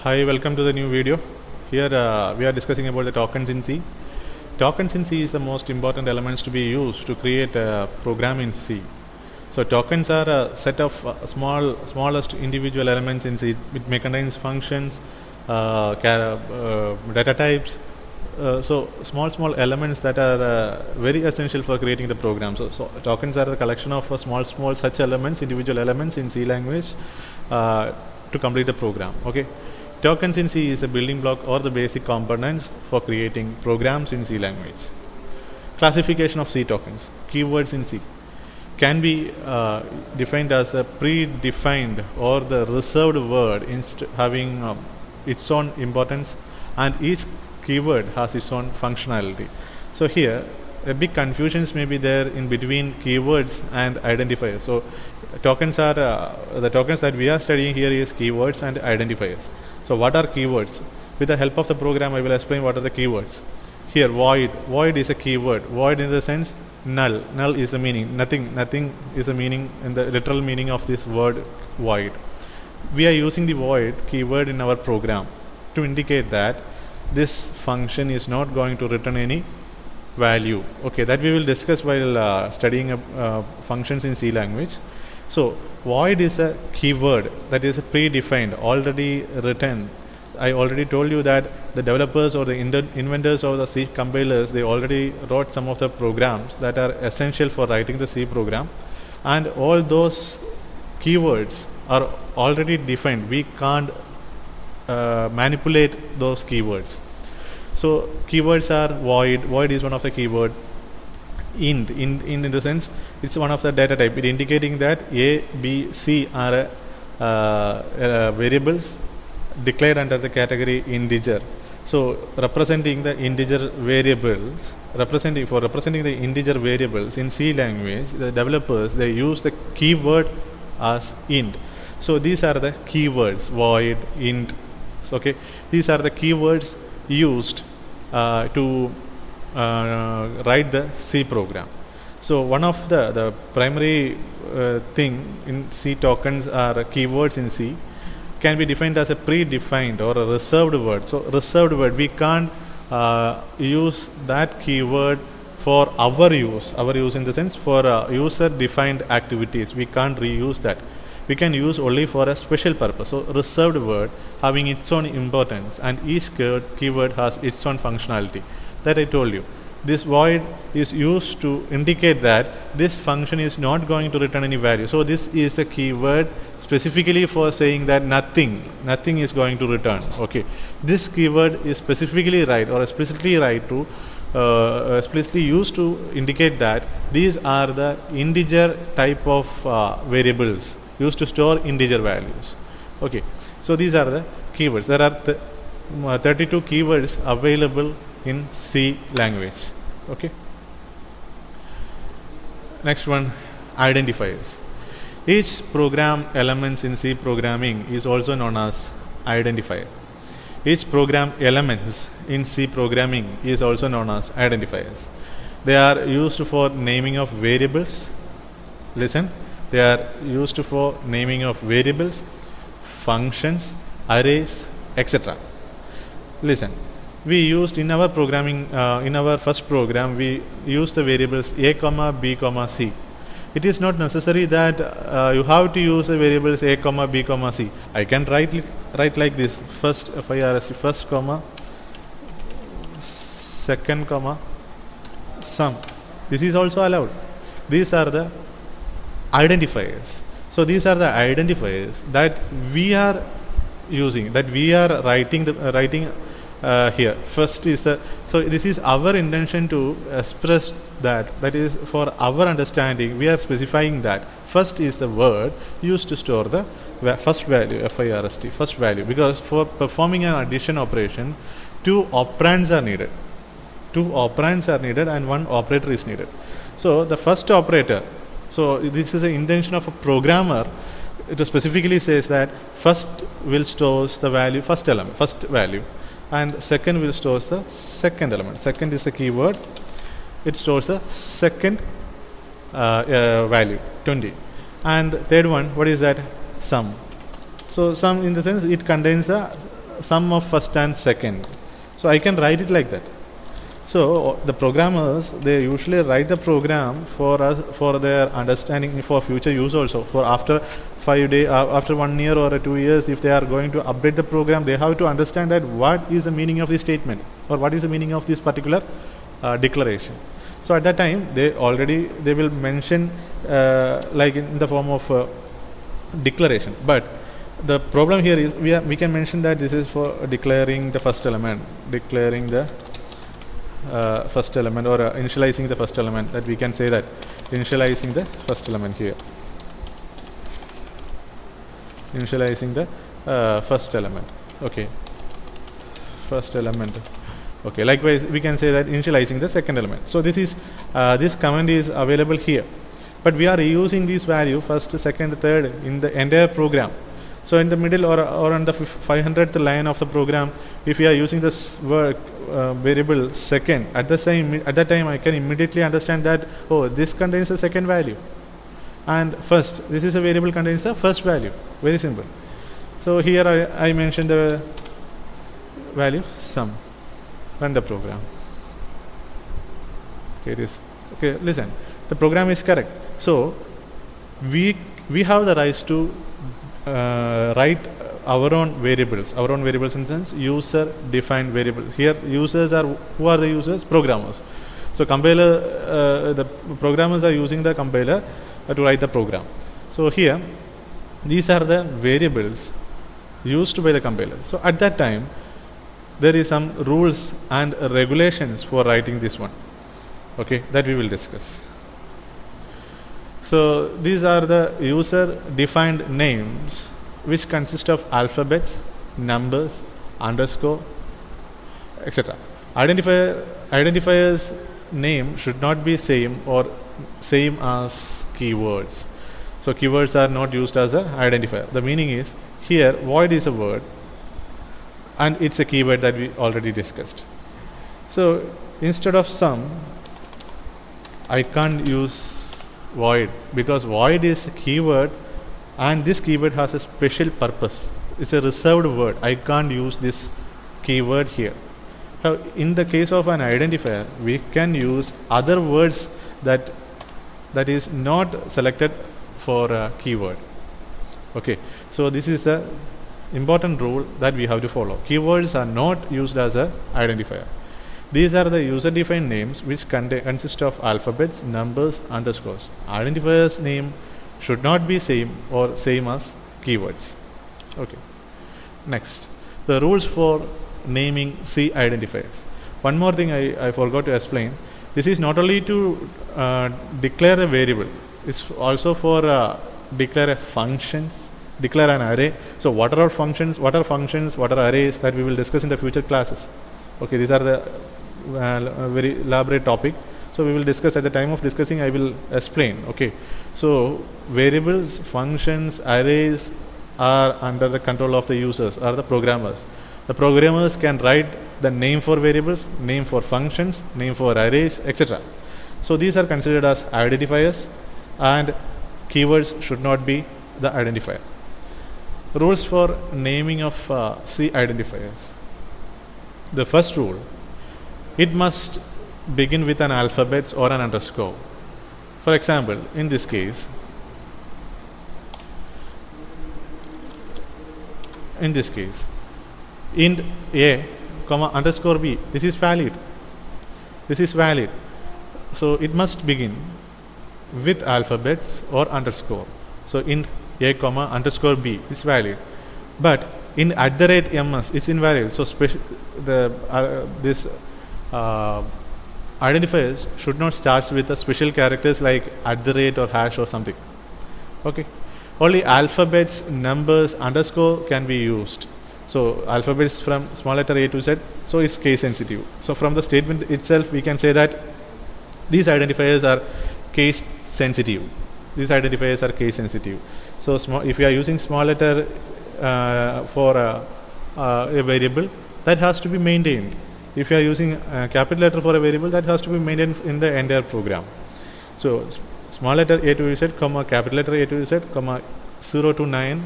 Hi, welcome to the new video. Here we are discussing about the tokens in C. Tokens in C is the most important elements to be used to create a program in C. So tokens are a set of smallest individual elements in C. It may contains functions, data types. So small elements that are very essential for creating the program. So tokens are the collection of small such elements, individual elements in C language to complete the program. Okay. Tokens in C is a building block or the basic components for creating programs in C language. Classification of C tokens. Keywords in C can be defined as a predefined or the reserved word having its own importance, and each keyword has its own functionality. So here a big confusions may be there in between keywords and identifiers. So tokens are the tokens that we are studying here is keywords and identifiers. So what are keywords? With the help of the program I will explain what are the keywords. Here void is a keyword. Void in the sense null is the meaning, nothing is the meaning in the literal meaning of this word void. We are using the void keyword in our program to indicate that this function is not going to return any value. Okay, that we will discuss while studying functions in C language. So void is a keyword that is predefined, already written. I already told you that the developers or the inventors of the C compilers, they already wrote some of the programs that are essential for writing the C program, and all those keywords are already defined. We can't manipulate those keywords. So keywords are void is one of the keyword. Int in the sense it's one of the data type, it indicating that A, B, C are variables declared under the category integer. So representing the integer variables, representing the integer variables in C language, the developers they use the keyword as int. So these are the keywords, void, int. So, okay, these are the keywords used to write the C program. So one of the primary thing in C tokens are keywords in C can be defined as a predefined or a reserved word. So reserved word, we can't use that keyword for our use in the sense for user defined activities. We can't reuse that. We can use only for a special purpose. So reserved word having its own importance, and each keyword has its own functionality. That I told you. This void is used to indicate that this function is not going to return any value. So this is a keyword specifically for saying that nothing is going to return. Okay, this keyword is specifically right or explicitly right to explicitly used to indicate that these are the integer type of variables used to store integer values. Okay, so these are the keywords. There are 32 keywords available in C language. Okay. Next one, identifiers. Each program elements in C programming is also known as identifier. Each program elements in C programming is also known as identifiers. They are used for naming of variables. Listen, they are used for naming of variables, functions, arrays, etc. Listen, we used in our programming, in our first program, we used the variables a, b, c. It is not necessary that you have to use the variables a, b, c. I can write like this: first FIRST, first comma, second comma, sum. This is also allowed. These are the identifiers. So these are the identifiers that we are using, that we are writing here. First is so this is our intention to express that is for our understanding. We are specifying that first is the word used to store the first value, FIRST, first value, because for performing an addition operation, two operands are needed and one operator is needed. So the first operator, so this is the intention of a programmer. It specifically says that first will store the value, first value, and second will store the second element. Second is the keyword. It stores the second value, 20. And third one, what is that? Sum. So sum in the sense it contains the sum of first and second. So I can write it like that. So the programmers, they usually write the program for us, for their understanding, for future use also. For after 5 days, after 1 year or 2 years, if they are going to update the program, they have to understand that what is the meaning of this statement, or what is the meaning of this particular declaration. So at that time, they will mention like in the form of declaration. But the problem here is we can mention that this is for declaring the first element, declaring the first element, or initializing the first element. That we can say that initializing the first element here, initializing the first element. Okay, first element. Okay, likewise we can say that initializing the second element. So this is this command is available here, but we are reusing this value first, second, third in the entire program. So in the middle or on the 500th line of the program, if we are using this word variable second, at that time I can immediately understand that, oh, this contains the second value, and first, this is a variable contains the first value. Very simple. So here I mentioned the value sum. Run the program. Okay, it is okay. Listen, the program is correct. So we have the rights to write our own variables in the sense user defined variables. Here users are, who are the users? Programmers. So compiler, the programmers are using the compiler to write the program. So here these are the variables used by the compiler. So at that time there is some rules and regulations for writing this one. Okay, that we will discuss. So these are the user defined names, which consist of alphabets, numbers, underscore, etc. Identifiers name should not be same as keywords. So keywords are not used as an identifier. The meaning is, here void is a word and it's a keyword that we already discussed. So instead of sum, I can't use void, because void is a keyword and this keyword has a special purpose. It's a reserved word. I can't use this keyword here. Now, in the case of an identifier, we can use other words that is not selected for a keyword. Okay, so this is the important rule that we have to follow. Keywords are not used as an identifier. These are the user-defined names which consist of alphabets, numbers, underscores. Identifiers name should not be same as keywords. Okay. Next, the rules for naming C identifiers. One more thing I forgot to explain. This is not only to declare a variable. It's also for declare functions, declare an array. So what are functions, what are arrays, that we will discuss in the future classes. Okay, these are the very elaborate topic. So we will discuss at the time of discussing. I will explain. Okay, so variables, functions, arrays are under the control of the users or the programmers. The programmers can write the name for variables, name for functions, name for arrays, etc. So these are considered as identifiers, and keywords should not be the identifier. Rules for naming of C identifiers. The first rule: it must begin with an alphabet or an underscore. For example, in this case, int a, underscore b, this is valid. So it must begin with alphabets or underscore. So int a, underscore b is valid, but in @ms it's invalid. So this identifiers should not start with the special characters like @ or hash or something. Okay, only alphabets, numbers, underscore can be used. So alphabets from small letter A to Z, so it's case sensitive. So from the statement itself we can say that these identifiers are case sensitive. So if we are using small letter for a variable, that has to be maintained. If you are using capital letter for a variable, that has to be maintained in the entire program. So small letter A to Z, capital letter A to Z, 0 to 9,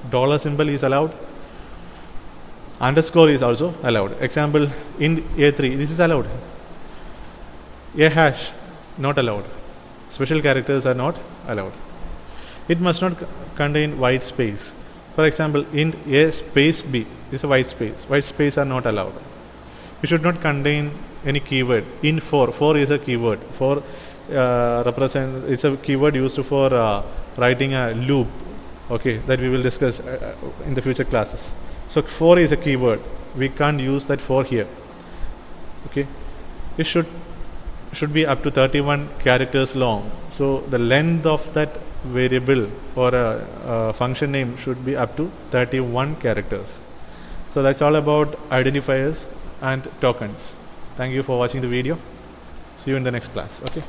dollar symbol is allowed. Underscore is also allowed. Example, int a3, this is allowed. A hash, not allowed. Special characters are not allowed. It must not contain white space. For example, int a space b is a white space. White space are not allowed. It should not contain any keyword. Int 4 is a keyword. 4 represents, it's a keyword used for writing a loop, okay, that we will discuss in the future classes. So 4 is a keyword. We can't use that 4 here. Okay, it should be up to 31 characters long. So the length of that variable or a function name should be up to 31 characters. So that's all about identifiers and tokens. Thank you for watching the video. See you in the next class. Okay.